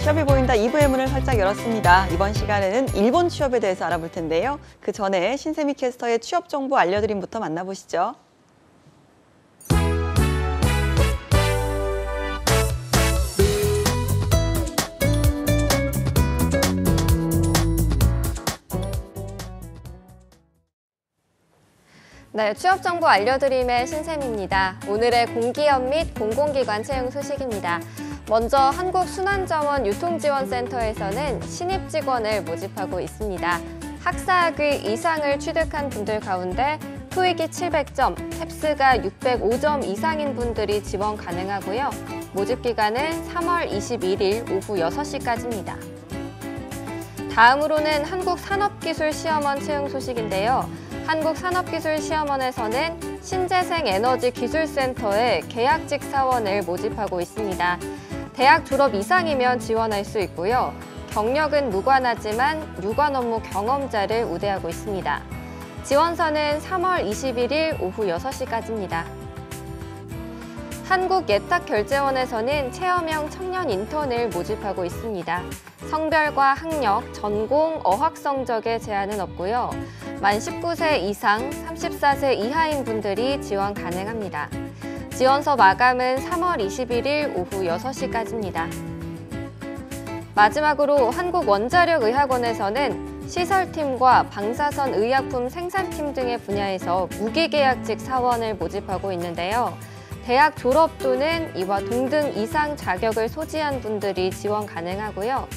취업이 보인다 2부의 문을 활짝 열었습니다. 이번 시간에는 일본 취업에 대해서 알아볼 텐데요. 그 전에 신세미 캐스터의 취업 정보 알려드림부터 만나보시죠. 네, 취업 정보 알려드림의 신샘입니다. 오늘의 공기업 및 공공기관 채용 소식입니다. 먼저 한국순환자원 유통지원센터에서는 신입 직원을 모집하고 있습니다. 학사학위 이상을 취득한 분들 가운데 토익이 700점, 탭스가 605점 이상인 분들이 지원 가능하고요. 모집 기간은 3월 21일 오후 6시까지입니다. 다음으로는 한국산업기술시험원 채용 소식인데요. 한국산업기술시험원에서는 신재생에너지기술센터에 계약직 사원을 모집하고 있습니다. 대학 졸업 이상이면 지원할 수 있고요. 경력은 무관하지만 유관 업무 경험자를 우대하고 있습니다. 지원서는 3월 21일 오후 6시까지입니다. 한국예탁결제원에서는 체험형 청년 인턴을 모집하고 있습니다. 성별과 학력, 전공, 어학 성적에 제한은 없고요. 만 19세 이상, 34세 이하인 분들이 지원 가능합니다. 지원서 마감은 3월 21일 오후 6시까지입니다. 마지막으로 한국원자력의학원에서는 시설팀과 방사선 의약품 생산팀 등의 분야에서 무기계약직 사원을 모집하고 있는데요. 대학 졸업 또는 이와 동등 이상 자격을 소지한 분들이 지원 가능하고요.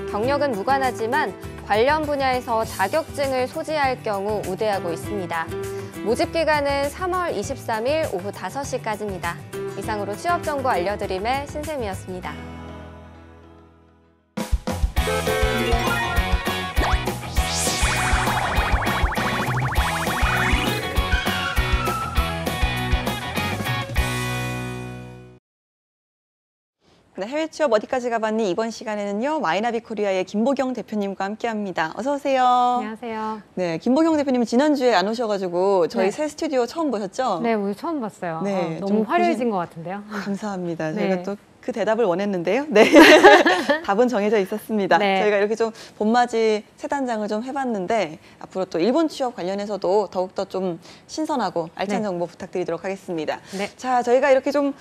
경력은 무관하지만 관련 분야에서 자격증을 소지할 경우 우대하고 있습니다. 모집 기간은 3월 23일 오후 5시까지입니다. 이상으로 취업 정보 알려드림의 신샘이었습니다. 네, 해외 취업 어디까지 가봤니? 이번 시간에는요, 마이나비 코리아의 김보경 대표님과 함께합니다. 어서 오세요. 안녕하세요. 네, 김보경 대표님은 지난주에 안 오셔가지고 저희 네. 새 스튜디오 처음 보셨죠? 네, 오늘 처음 봤어요. 네, 너무 화려해진 것 같은데요. 감사합니다. 네. 저희가 또 그 대답을 원했는데요. 네, 답은 정해져 있었습니다. 네. 저희가 이렇게 좀 봄맞이 새 단장을 좀 해봤는데 앞으로 또 일본 취업 관련해서도 더욱더 좀 신선하고 알찬 네. 정보 부탁드리도록 하겠습니다. 네. 자, 저희가 이렇게 좀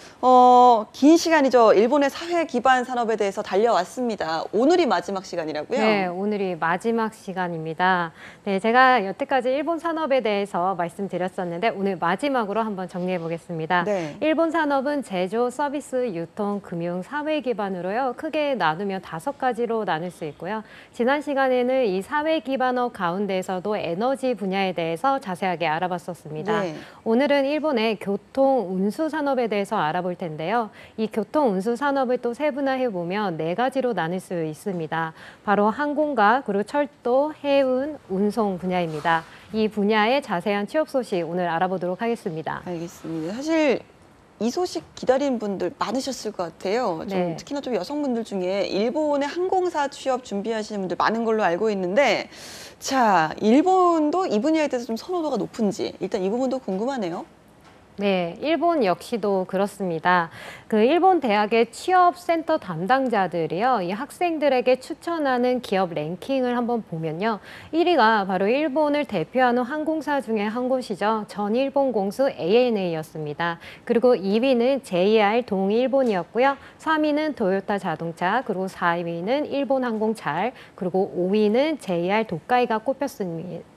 긴 시간이죠. 일본의 사회 기반 산업에 대해서 달려왔습니다. 오늘이 마지막 시간이라고요? 네, 오늘이 마지막 시간입니다. 네, 제가 여태까지 일본 산업에 대해서 말씀드렸었는데 오늘 마지막으로 한번 정리해 보겠습니다. 네. 일본 산업은 제조, 서비스, 유통, 금융, 사회 기반으로요. 크게 나누면 5가지로 나눌 수 있고요. 지난 시간에는 이 사회 기반업 가운데에서도 에너지 분야에 대해서 자세하게 알아봤었습니다. 네. 오늘은 일본의 교통, 운수 산업에 대해서 알아볼 텐데요. 이 교통, 운수 산업을 또 세분화해 보면 4가지로 나눌 수 있습니다. 바로 항공과 그리고 철도, 해운, 운송 분야입니다. 이 분야의 자세한 취업 소식 오늘 알아보도록 하겠습니다. 알겠습니다. 사실 이 소식 기다린 분들 많으셨을 것 같아요. 좀 네. 특히나 좀 여성분들 중에 일본의 항공사 취업 준비하시는 분들 많은 걸로 알고 있는데, 자, 일본도 이 분야에 대해서 좀 선호도가 높은지 일단 이 부분도 궁금하네요. 네, 일본 역시도 그렇습니다. 그 일본 대학의 취업센터 담당자들이요, 이 학생들에게 추천하는 기업 랭킹을 한번 보면요. 1위가 바로 일본을 대표하는 항공사 중에 한 곳이죠. 전일본공수 ANA였습니다. 그리고 2위는 JR 동일본이었고요. 3위는 도요타 자동차, 그리고 4위는 일본항공찰, 그리고 5위는 JR 도카이가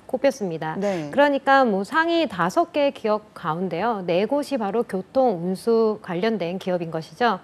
꼽혔습니다. 네. 그러니까 뭐 상위 5개 기업 가운데요. 4곳이 바로 교통, 운수 관련된 기업인 것이죠.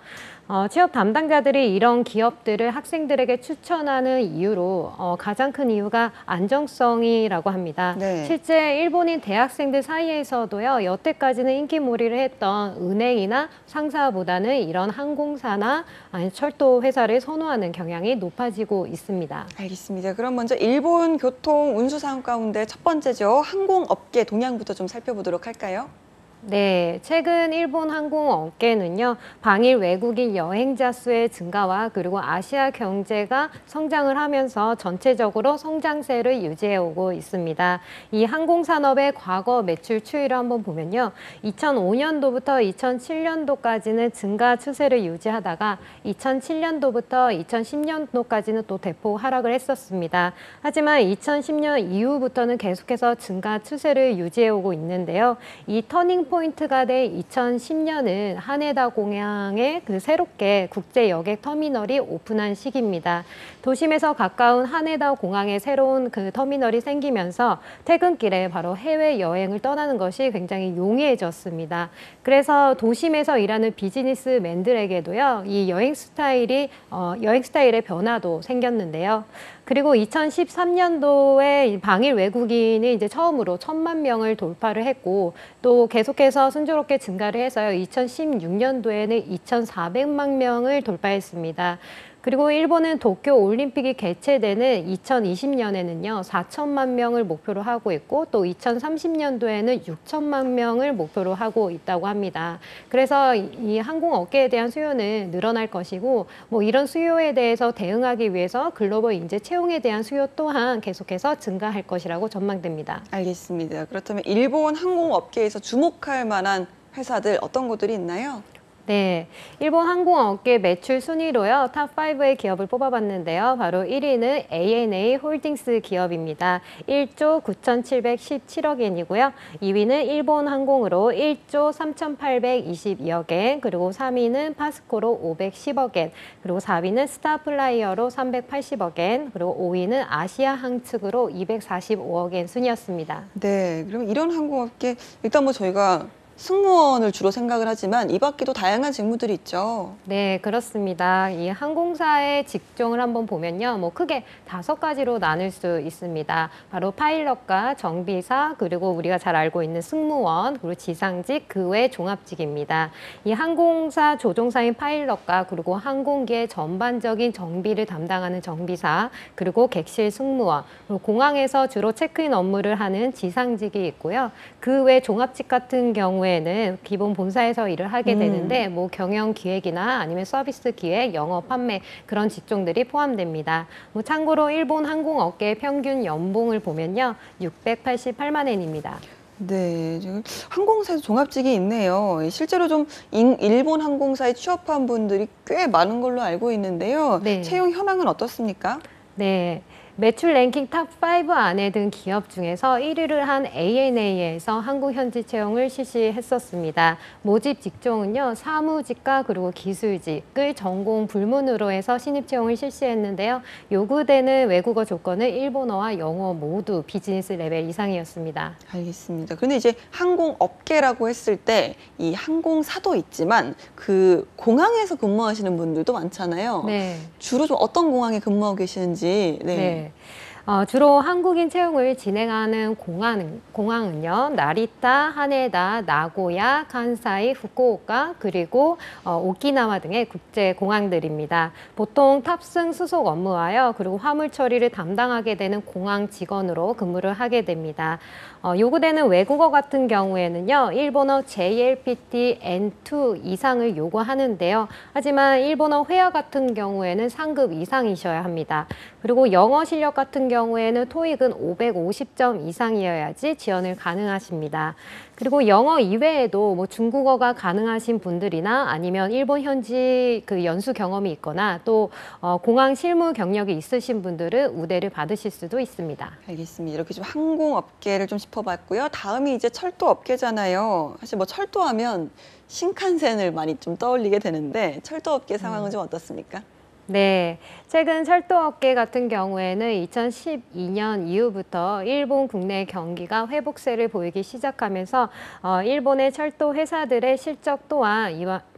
취업 담당자들이 이런 기업들을 학생들에게 추천하는 이유로 가장 큰 이유가 안정성이라고 합니다. 네. 실제 일본인 대학생들 사이에서도요. 여태까지는 인기몰이를 했던 은행이나 상사보다는 이런 항공사나 아니 철도 회사를 선호하는 경향이 높아지고 있습니다. 알겠습니다. 그럼 먼저 일본 교통 운수 산업 가운데 첫 번째죠. 항공업계 동향부터 좀 살펴보도록 할까요? 네, 최근 일본 항공 업계는요, 방일 외국인 여행자 수의 증가와 그리고 아시아 경제가 성장을 하면서 전체적으로 성장세를 유지해 오고 있습니다. 이 항공산업의 과거 매출 추이를 한번 보면요, 2005년도부터 2007년도까지는 증가 추세를 유지하다가 2007년도부터 2010년도까지는 또 대폭 하락을 했었습니다. 하지만 2010년 이후부터는 계속해서 증가 추세를 유지해 오고 있는데요. 이 터닝 포인트가 된 2010년은 하네다 공항에 새롭게 국제 여객 터미널이 오픈한 시기입니다. 도심에서 가까운 하네다 공항에 새로운 터미널이 생기면서 퇴근길에 바로 해외 여행을 떠나는 것이 굉장히 용이해졌습니다. 그래서 도심에서 일하는 비즈니스맨들에게도요, 이 여행 스타일의 변화도 생겼는데요. 그리고 2013년도에 방일 외국인이 이제 처음으로 1,000만 명을 돌파를 했고, 또 계속해서 순조롭게 증가를 해서요, 2016년도에는 2,400만 명을 돌파했습니다. 그리고 일본은 도쿄 올림픽이 개최되는 2020년에는요, 4천만 명을 목표로 하고 있고, 또 2030년도에는 6천만 명을 목표로 하고 있다고 합니다. 그래서 이 항공업계에 대한 수요는 늘어날 것이고, 뭐 이런 수요에 대해서 대응하기 위해서 글로벌 인재 채용에 대한 수요 또한 계속해서 증가할 것이라고 전망됩니다. 알겠습니다. 그렇다면 일본 항공업계에서 주목할 만한 회사들 어떤 것들이 있나요? 네, 일본 항공업계 매출 순위로요, 탑5의 기업을 뽑아봤는데요. 바로 1위는 ANA 홀딩스 기업입니다. 1조 9,717억 엔이고요. 2위는 일본 항공으로 1조 3,822억 엔, 그리고 3위는 파스코로 510억 엔, 그리고 4위는 스타플라이어로 380억 엔, 그리고 5위는 아시아 항측으로 245억 엔 순이었습니다. 네, 그럼 이런 항공업계 일단 뭐 저희가 승무원을 주로 생각을 하지만 이 밖에도 다양한 직무들이 있죠. 네, 그렇습니다. 이 항공사의 직종을 한번 보면요, 뭐 크게 5가지로 나눌 수 있습니다. 바로 파일럿과 정비사, 그리고 우리가 잘 알고 있는 승무원, 그리고 지상직, 그 외 종합직입니다. 이 항공사 조종사인 파일럿과 그리고 항공기의 전반적인 정비를 담당하는 정비사, 그리고 객실 승무원, 그리고 공항에서 주로 체크인 업무를 하는 지상직이 있고요. 그 외 종합직 같은 경우에는 기본 본사에서 일을 하게 되는데, 뭐 경영 기획이나 아니면 서비스 기획, 영업 판매 그런 직종들이 포함됩니다. 뭐 참고로 일본 항공업계의 평균 연봉을 보면요, 688만 엔입니다. 네, 지금 항공사에서 종합직이 있네요. 실제로 좀 일본 항공사에 취업한 분들이 꽤 많은 걸로 알고 있는데요. 네. 채용 현황은 어떻습니까? 네. 매출 랭킹 탑5 안에 든 기업 중에서 1위를 한 ANA에서 한국 현지 채용을 실시했었습니다. 모집 직종은요, 사무직과 그리고 기술직을 전공 불문으로 해서 신입 채용을 실시했는데요. 요구되는 외국어 조건은 일본어와 영어 모두 비즈니스 레벨 이상이었습니다. 알겠습니다. 그런데 이제 항공업계라고 했을 때 이 항공사도 있지만 그 공항에서 근무하시는 분들도 많잖아요. 네. 주로 좀 어떤 공항에 근무하고 계시는지. 네. 주로 한국인 채용을 진행하는 공항은요, 나리타, 하네다, 나고야, 간사이, 후쿠오카, 그리고 오키나와 등의 국제 공항들입니다. 보통 탑승 수속 업무와요, 그리고 화물 처리를 담당하게 되는 공항 직원으로 근무를 하게 됩니다. 요구되는 외국어 같은 경우에는요, 일본어 JLPT N2 이상을 요구하는데요. 하지만 일본어 회화 같은 경우에는 상급 이상이셔야 합니다. 그리고 영어 실력 같은 경우에는 토익은 550점 이상이어야지 지원을 가능하십니다. 그리고 영어 이외에도 뭐 중국어가 가능하신 분들이나 아니면 일본 현지 연수 경험이 있거나 또 공항 실무 경력이 있으신 분들은 우대를 받으실 수도 있습니다. 알겠습니다. 이렇게 좀 항공업계를 좀 짚어봤고요. 다음이 이제 철도업계잖아요. 사실 뭐 철도하면 신칸센을 많이 좀 떠올리게 되는데 철도업계 상황은 좀 어떻습니까? 네, 최근 철도업계 같은 경우에는 2012년 이후부터 일본 국내 경기가 회복세를 보이기 시작하면서 일본의 철도 회사들의 실적 또한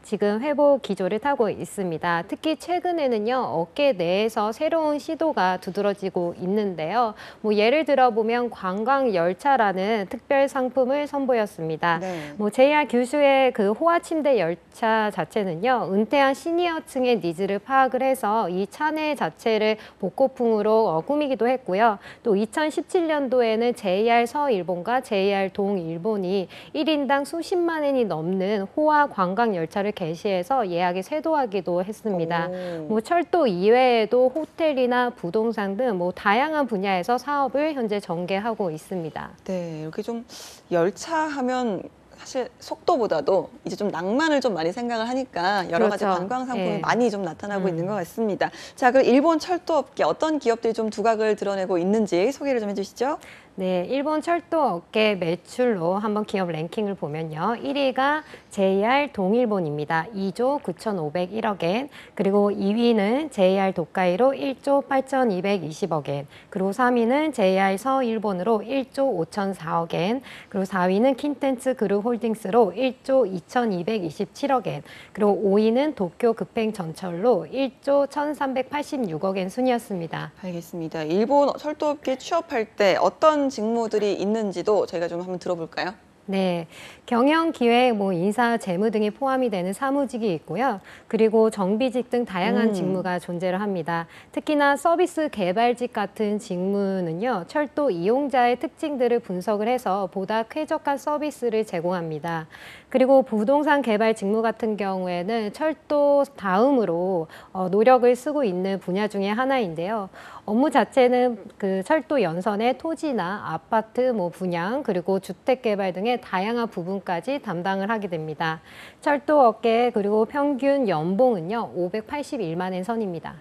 지금 회복 기조를 타고 있습니다. 특히 최근에는요, 업계 내에서 새로운 시도가 두드러지고 있는데요. 뭐 예를 들어 보면 관광 열차라는 특별 상품을 선보였습니다. 네. 뭐 JR 규슈의 그 호화 침대 열차 자체는요, 은퇴한 시니어층의 니즈를 파악을 해서 이 차내 자체를 복고풍으로 꾸미기도 했고요. 또 2017년도에는 JR 서일본과 JR 동일본이 1인당 수십만 원이 넘는 호화 관광 열차를 개시해서 예약이 쇄도하기도 했습니다. 오. 뭐 철도 이외에도 호텔이나 부동산 등 뭐 다양한 분야에서 사업을 현재 전개하고 있습니다. 네, 이렇게 좀 열차 하면 사실 속도보다도 이제 좀 낭만을 좀 많이 생각을 하니까 여러 가지 그렇죠. 관광 상품이 예. 많이 좀 나타나고 있는 것 같습니다. 자, 그럼 일본 철도업계 어떤 기업들이 좀 두각을 드러내고 있는지 소개를 좀 해주시죠. 네, 일본 철도 업계 매출로 한번 기업 랭킹을 보면요. 1위가 JR 동일본입니다. 2조 9,501억 엔. 그리고 2위는 JR 도카이로 1조 8,220억 엔. 그리고 3위는 JR 서일본으로 1조 5,004억 엔. 그리고 4위는 킨텐츠 그룹 홀딩스로 1조 2,227억 엔. 그리고 5위는 도쿄 급행 전철로 1조 1,386억 엔 순이었습니다. 알겠습니다. 일본 철도업계 취업할 때 어떤 직무들이 있는지도 저희가 좀 한번 들어볼까요? 네, 경영, 기획, 뭐 인사, 재무 등이 포함이 되는 사무직이 있고요. 그리고 정비직 등 다양한 직무가 존재를 합니다. 특히나 서비스 개발직 같은 직무는요, 철도 이용자의 특징들을 분석을 해서 보다 쾌적한 서비스를 제공합니다. 그리고 부동산 개발 직무 같은 경우에는 철도 다음으로 노력을 쓰고 있는 분야 중에 하나인데요. 업무 자체는 그 철도 연선의 토지나 아파트, 뭐 분양, 그리고 주택 개발 등의 다양한 부분까지 담당을 하게 됩니다. 철도 업계 그리고 평균 연봉은요, 581만 엔 선입니다.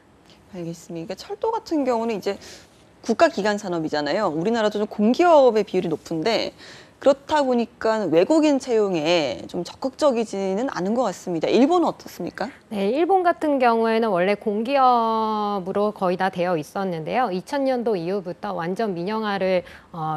알겠습니다. 철도 같은 경우는 이제 국가기관 산업이잖아요. 우리나라도 좀 공기업의 비율이 높은데 그렇다 보니까 외국인 채용에 좀 적극적이지는 않은 것 같습니다. 일본은 어떻습니까? 네, 일본 같은 경우에는 원래 공기업으로 거의 다 되어 있었는데요. 2000년도 이후부터 완전 민영화를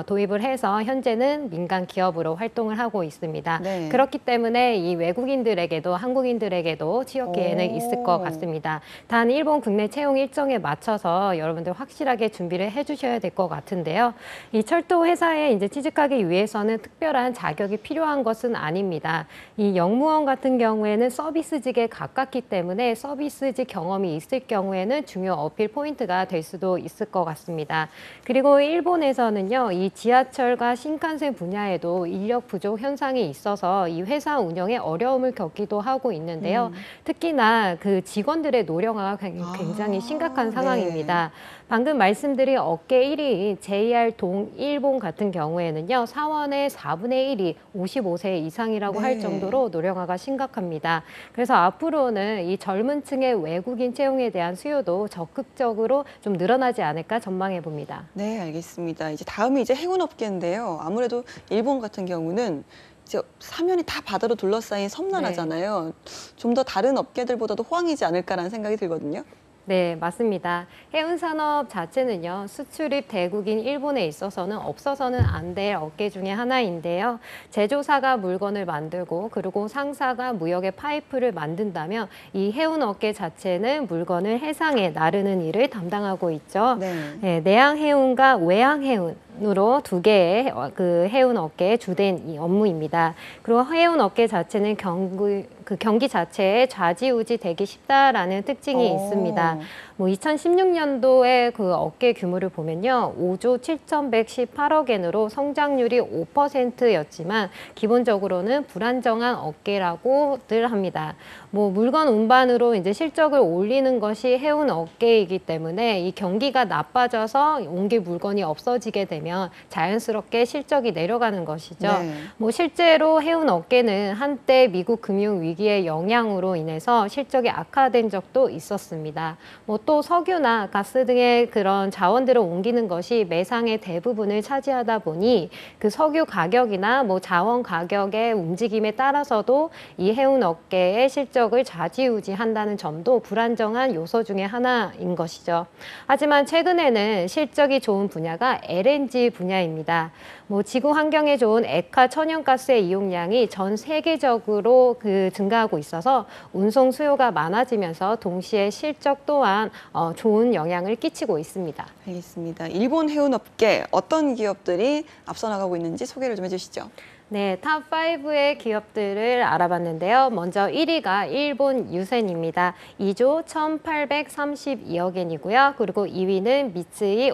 도입을 해서 현재는 민간 기업으로 활동을 하고 있습니다. 네. 그렇기 때문에 이 외국인들에게도 한국인들에게도 취업 기회는 오. 있을 것 같습니다. 단 일본 국내 채용 일정에 맞춰서 여러분들 확실하게 준비를 해주셔야 될 것 같은데요. 이 철도 회사에 이제 취직하기 위해서는 특별한 자격이 필요한 것은 아닙니다. 이 영무원 같은 경우에는 서비스직에 가깝기 때문에 서비스직 경험이 있을 경우에는 중요 어필 포인트가 될 수도 있을 것 같습니다. 그리고 일본에서는요, 이 지하철과 신칸센 분야에도 인력 부족 현상이 있어서 이 회사 운영에 어려움을 겪기도 하고 있는데요. 특히나 그 직원들의 노령화가 굉장히 심각한 상황입니다. 방금 말씀드린 업계 1위인 JR 동일본 같은 경우에는요, 사원의 4분의 1이 55세 이상이라고 할 네. 정도로 노령화가 심각합니다. 그래서 앞으로는 이 젊은 층의 외국인 채용에 대한 수요도 적극적으로 좀 늘어나지 않을까 전망해 봅니다. 네, 알겠습니다. 이제 다음이 이제 해운업계인데요. 아무래도 일본 같은 경우는 이제 사면이 다 바다로 둘러싸인 섬나라잖아요. 좀 더 다른 업계들보다도 호황이지 않을까라는 생각이 들거든요. 네, 맞습니다. 해운산업 자체는요, 수출입 대국인 일본에 있어서는 없어서는 안 될 업계 중에 하나인데요. 제조사가 물건을 만들고 그리고 상사가 무역의 파이프를 만든다면 이 해운 업계 자체는 물건을 해상에 나르는 일을 담당하고 있죠. 네. 네, 내양해운과 외양해운으로 두 개의 그 해운 업계의 주된 이 업무입니다. 그리고 해운 업계 자체는 경기 자체에 좌지우지 되기 쉽다라는 특징이 있습니다. 뭐 2016년도에 그 업계 규모를 보면요, 5조 7,118억 엔으로 성장률이 5%였지만 기본적으로는 불안정한 업계라고들 합니다. 뭐 물건 운반으로 이제 실적을 올리는 것이 해운 업계이기 때문에 이 경기가 나빠져서 옮길 물건이 없어지게 되면 자연스럽게 실적이 내려가는 것이죠. 네. 뭐 실제로 해운 업계는 한때 미국 금융 위기의 영향으로 인해서 실적이 악화된 적도 있었습니다. 뭐 또 석유나 가스 등의 그런 자원들을 옮기는 것이 매상의 대부분을 차지하다 보니 그 석유 가격이나 뭐 자원 가격의 움직임에 따라서도 이 해운 업계의 실적을 좌지우지한다는 점도 불안정한 요소 중에 하나인 것이죠. 하지만 최근에는 실적이 좋은 분야가 LNG 분야입니다. 뭐 지구 환경에 좋은 액화 천연가스의 이용량이 전 세계적으로 증가하고 있어서 운송 수요가 많아지면서 동시에 실적 또한 좋은 영향을 끼치고 있습니다. 알겠습니다. 일본 해운업계 어떤 기업들이 앞서 나가고 있는지 소개를 좀 해주시죠. 네, 탑5의 기업들을 알아봤는데요. 먼저 1위가 일본 유센입니다. 2조 1,832억 엔이고요. 그리고 2위는 미쓰이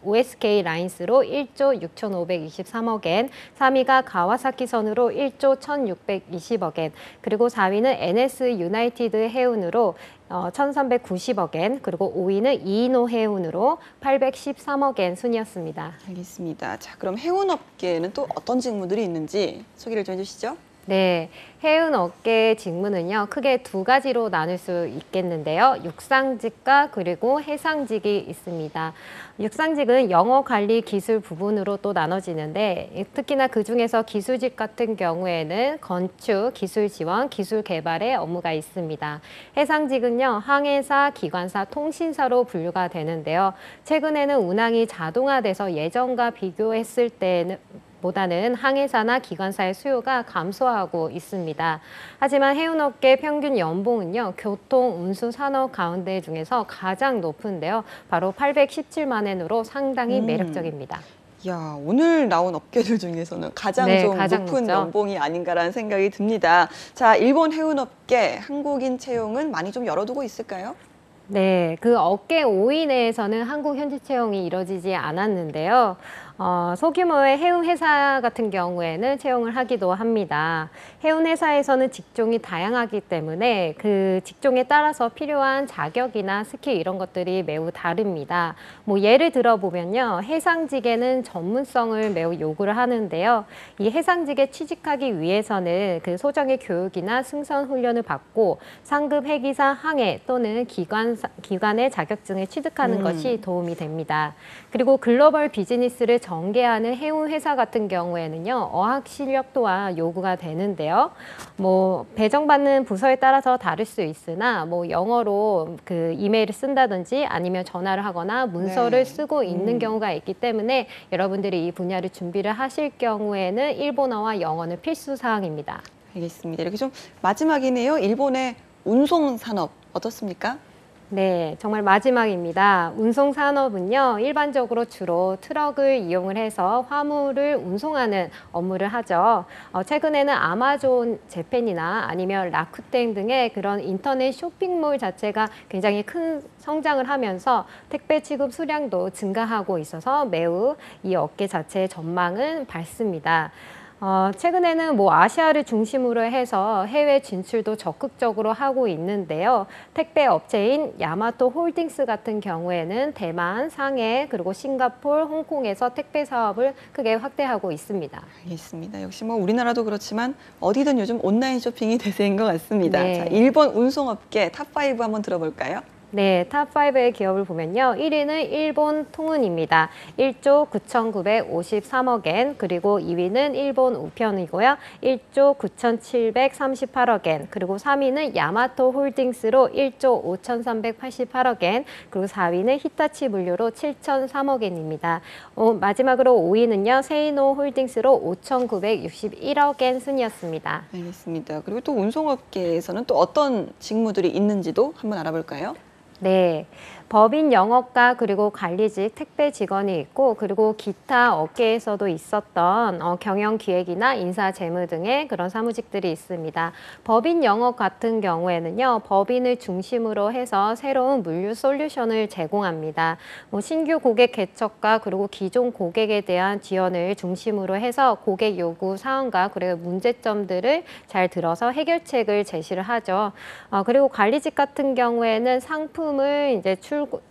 OSK 라인스로 1조 6,523억 엔, 3위가 가와사키 선으로 1조 1,620억 엔, 그리고 4위는 NS 유나이티드 해운으로 1,390억 엔, 그리고 5위는 이노 해운으로 813억 엔 순이었습니다. 알겠습니다. 자, 그럼 해운업계에는 또 어떤 직무들이 있는지 소개를 좀 해주시죠. 네, 해운 업계의 직무는요, 크게 두 가지로 나눌 수 있겠는데요. 육상직과 그리고 해상직이 있습니다. 육상직은 영어 관리 기술 부분으로 또 나눠지는데, 특히나 그중에서 기술직 같은 경우에는 건축, 기술 지원, 기술 개발의 업무가 있습니다. 해상직은요, 항해사, 기관사, 통신사로 분류가 되는데요. 최근에는 운항이 자동화돼서 예전과 비교했을 때는 보다는 항해사나 기관사의 수요가 감소하고 있습니다. 하지만 해운업계 평균 연봉은요, 교통, 운수 산업 가운데 중에서 가장 높은데요. 바로 817만 엔으로 상당히 매력적입니다. 야, 오늘 나온 업계들 중에서는 가장 좀 가장 높은 높죠. 연봉이 아닌가라는 생각이 듭니다. 자, 일본 해운업계 한국인 채용은 많이 좀 열어두고 있을까요? 네, 그 업계 5위 내에서는 한국 현지 채용이 이뤄지지 않았는데요. 소규모의 해운 회사 같은 경우에는 채용을 하기도 합니다. 해운 회사에서는 직종이 다양하기 때문에 그 직종에 따라서 필요한 자격이나 스킬 이런 것들이 매우 다릅니다. 뭐 예를 들어 보면요, 해상직에는 전문성을 매우 요구를 하는데요. 이 해상직에 취직하기 위해서는 그 소정의 교육이나 승선 훈련을 받고 상급 해기사 항해 또는 기관의 자격증을 취득하는 것이 도움이 됩니다. 그리고 글로벌 비즈니스를 전개하는 해운 회사 같은 경우에는요, 어학 실력 또한 요구가 되는데요. 뭐 배정받는 부서에 따라서 다를 수 있으나 뭐 영어로 그 이메일을 쓴다든지 아니면 전화를 하거나 문서를 쓰고 있는 경우가 있기 때문에 여러분들이 이 분야를 준비를 하실 경우에는 일본어와 영어는 필수 사항입니다. 알겠습니다. 이렇게 좀 마지막이네요. 일본의 운송 산업 어떻습니까? 네, 정말 마지막입니다. 운송 산업은요, 일반적으로 주로 트럭을 이용을 해서 화물을 운송하는 업무를 하죠. 최근에는 아마존 재팬이나 아니면 라쿠텐 등의 그런 인터넷 쇼핑몰 자체가 굉장히 큰 성장을 하면서 택배 취급 수량도 증가하고 있어서 매우 이 업계 자체의 전망은 밝습니다. 최근에는 뭐 아시아를 중심으로 해서 해외 진출도 적극적으로 하고 있는데요. 택배 업체인 야마토 홀딩스 같은 경우에는 대만, 상해, 그리고 싱가포르, 홍콩에서 택배 사업을 크게 확대하고 있습니다. 알겠습니다. 역시 뭐 우리나라도 그렇지만 어디든 요즘 온라인 쇼핑이 대세인 것 같습니다. 네. 자, 일본 운송업계 탑5 한번 들어볼까요? 네, 탑5의 기업을 보면요. 1위는 일본 통운입니다. 1조 9,953억 엔, 그리고 2위는 일본 우편이고요. 1조 9,738억 엔, 그리고 3위는 야마토 홀딩스로 1조 5,388억 엔, 그리고 4위는 히타치 물류로 7,003억 엔입니다. 마지막으로 5위는요. 세이노 홀딩스로 5,961억 엔 순이었습니다. 알겠습니다. 그리고 또 운송업계에서는 또 어떤 직무들이 있는지도 한번 알아볼까요? 네, 법인 영업과 그리고 관리직 택배 직원이 있고 그리고 기타 업계에서도 있었던 경영 기획이나 인사 재무 등의 그런 사무직들이 있습니다. 법인 영업 같은 경우에는요, 법인을 중심으로 해서 새로운 물류 솔루션을 제공합니다. 뭐 신규 고객 개척과 그리고 기존 고객에 대한 지원을 중심으로 해서 고객 요구 사항과 그리고 문제점들을 잘 들어서 해결책을 제시를 하죠. 그리고 관리직 같은 경우에는 상품을 이제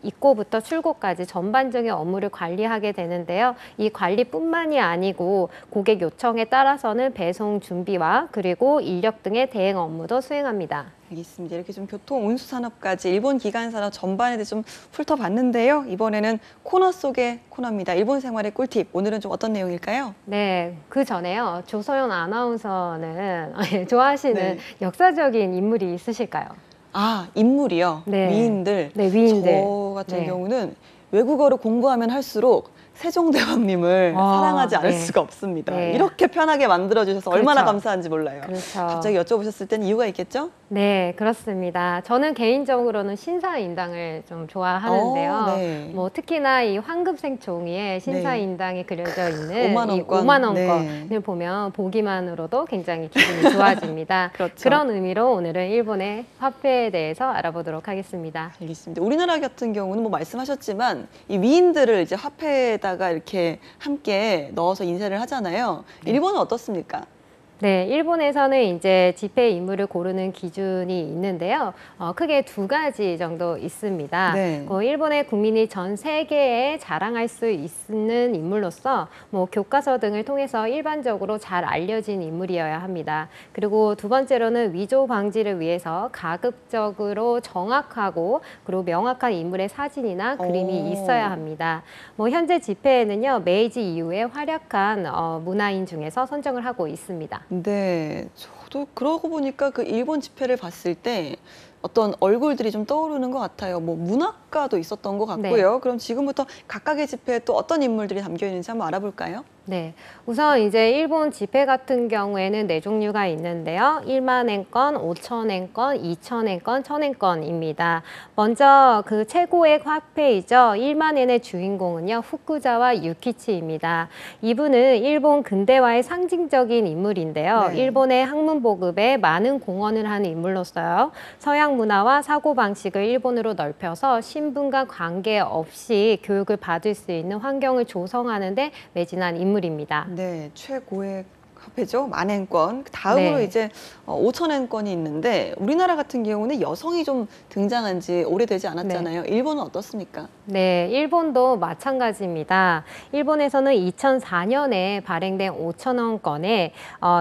입고부터 출고까지 전반적인 업무를 관리하게 되는데요. 이 관리뿐만이 아니고 고객 요청에 따라서는 배송 준비와 그리고 인력 등의 대행 업무도 수행합니다. 알겠습니다. 이렇게 좀 교통 운수 산업까지 일본 기간 산업 전반에 대해 좀 훑어봤는데요. 이번에는 코너 속의 코너입니다. 일본 생활의 꿀팁. 오늘은 좀 어떤 내용일까요? 네, 그 전에요. 조소연 아나운서는 좋아하시는 네. 역사적인 인물이 있으실까요? 아, 인물이요. 네. 위인들. 네, 위인들. 저 같은 네. 경우는 외국어를 공부하면 할수록 세종대왕님을 사랑하지 않을 네. 수가 없습니다. 네. 이렇게 편하게 만들어주셔서 얼마나 그렇죠. 감사한지 몰라요. 그렇죠. 갑자기 여쭤보셨을 때는 이유가 있겠죠? 네, 그렇습니다. 저는 개인적으로는 신사임당을 좀 좋아하는데요. 네. 뭐 특히나 이 황금색 종이에 신사임당이 그려져 있는 5만 이 원권. 5만 원권을 네. 보면 보기만으로도 굉장히 기분이 좋아집니다. 그렇죠. 그런 의미로 오늘은 일본의 화폐에 대해서 알아보도록 하겠습니다. 알겠습니다. 우리나라 같은 경우는 뭐 말씀하셨지만 이 위인들을 이제 화폐에다가 이렇게 함께 넣어서 인쇄를 하잖아요. 일본은 어떻습니까? 네, 일본에서는 이제 지폐 인물을 고르는 기준이 있는데요. 크게 두 가지 정도 있습니다. 네. 일본의 국민이 전 세계에 자랑할 수 있는 인물로서 뭐 교과서 등을 통해서 일반적으로 잘 알려진 인물이어야 합니다. 그리고 두 번째로는 위조 방지를 위해서 가급적으로 정확하고 그리고 명확한 인물의 사진이나 그림이 있어야 합니다. 뭐 현재 지폐에는요, 메이지 이후에 활약한 문화인 중에서 선정을 하고 있습니다. 네, 저도 그러고 보니까 그 일본 지폐를 봤을 때 어떤 얼굴들이 좀 떠오르는 것 같아요. 뭐 문학가도 있었던 것 같고요. 그럼 지금부터 각각의 지폐에 또 어떤 인물들이 담겨 있는지 한번 알아볼까요? 네, 우선 이제 일본 지폐 같은 경우에는 네 종류가 있는데요. 1만엔건, 5천엔건, 2천엔건, 1000엔건입니다. 먼저 그 최고의 화폐이죠. 1만엔의 주인공은요, 후쿠자와 유키치입니다. 이분은 일본 근대화의 상징적인 인물인데요. 네. 일본의 학문 보급에 많은 공헌을 한 인물로서요. 서양 문화와 사고 방식을 일본으로 넓혀서 신분과 관계없이 교육을 받을 수 있는 환경을 조성하는 데 매진한 인물입니다. 네, 최고의 화폐죠. 만엔권. 다음으로 네. 이제 5천엔권이 있는데 우리나라 같은 경우는 여성이 좀 등장한 지 오래되지 않았잖아요. 일본은 어떻습니까? 네, 일본도 마찬가지입니다. 일본에서는 2004년에 발행된 5,000원권의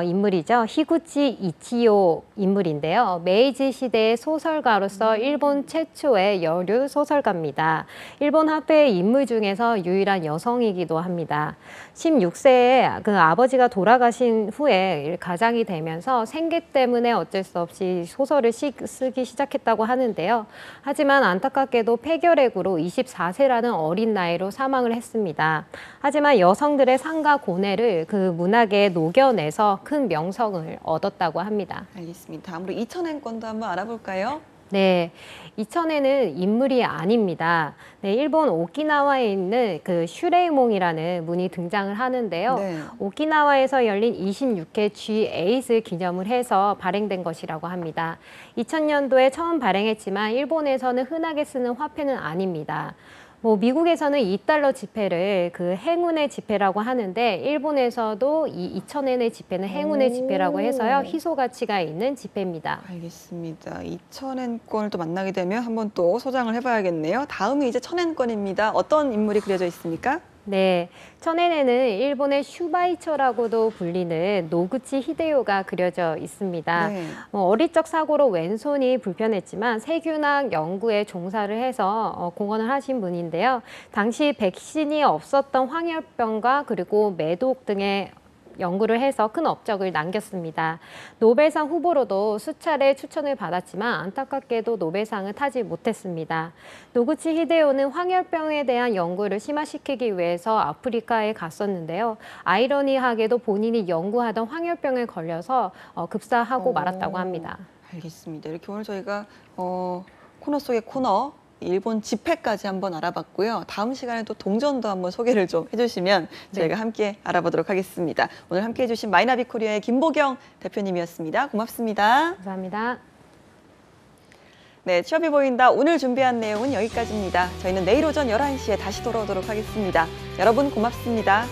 인물이죠. 히구치 이치요 인물인데요. 메이지 시대의 소설가로서 일본 최초의 여류 소설가입니다. 일본 화폐의 인물 중에서 유일한 여성이기도 합니다. 16세에 그 아버지가 돌아가신 후에 가장이 되면서 생계 때문에 어쩔 수 없이 소설을 쓰기 시작했다고 하는데요. 하지만 안타깝게도 폐결핵으로 24세라는 어린 나이로 사망을 했습니다. 하지만 여성들의 상과 고뇌를 그 문학에 녹여내서 큰 명성을 얻었다고 합니다. 알겠습니다. 다음으로 2천엔권도 한번 알아볼까요? 네, 2000에는 인물이 아닙니다. 네, 일본 오키나와에 있는 그 슈레이몽이라는 문이 등장을 하는데요. 네. 오키나와에서 열린 26회 G8을 기념을 해서 발행된 것이라고 합니다. 2000년도에 처음 발행했지만 일본에서는 흔하게 쓰는 화폐는 아닙니다. 뭐 미국에서는 2달러 지폐를 그 행운의 지폐라고 하는데 일본에서도 이 2000엔의 지폐는 행운의 지폐라고 해서요. 희소 가치가 있는 지폐입니다. 알겠습니다. 2천엔권을 또 만나게 되면 한번 또 소장을 해봐야겠네요. 다음이 이제 1000엔권입니다. 어떤 인물이 그려져 있습니까? 네, 1000엔에는 일본의 슈바이처라고도 불리는 노구치 히데요가 그려져 있습니다. 네. 어릴 적 사고로 왼손이 불편했지만 세균학 연구에 종사를 해서 공헌을 하신 분인데요. 당시 백신이 없었던 황열병과 그리고 매독 등의 연구를 해서 큰 업적을 남겼습니다. 노벨상 후보로도 수차례 추천을 받았지만 안타깝게도 노벨상을 타지 못했습니다. 노구치 히데요는 황열병에 대한 연구를 심화시키기 위해서 아프리카에 갔었는데요. 아이러니하게도 본인이 연구하던 황열병에 걸려서 급사하고 말았다고 합니다. 알겠습니다. 이렇게 오늘 저희가 코너 속의 코너 일본 지폐까지 한번 알아봤고요. 다음 시간에 또 동전도 한번 소개를 좀 해주시면 저희가 함께 알아보도록 하겠습니다. 오늘 함께 해주신 마이나비 코리아의 김보경 대표님이었습니다. 고맙습니다. 감사합니다. 네, 취업이 보인다. 오늘 준비한 내용은 여기까지입니다. 저희는 내일 오전 11시에 다시 돌아오도록 하겠습니다. 여러분 고맙습니다.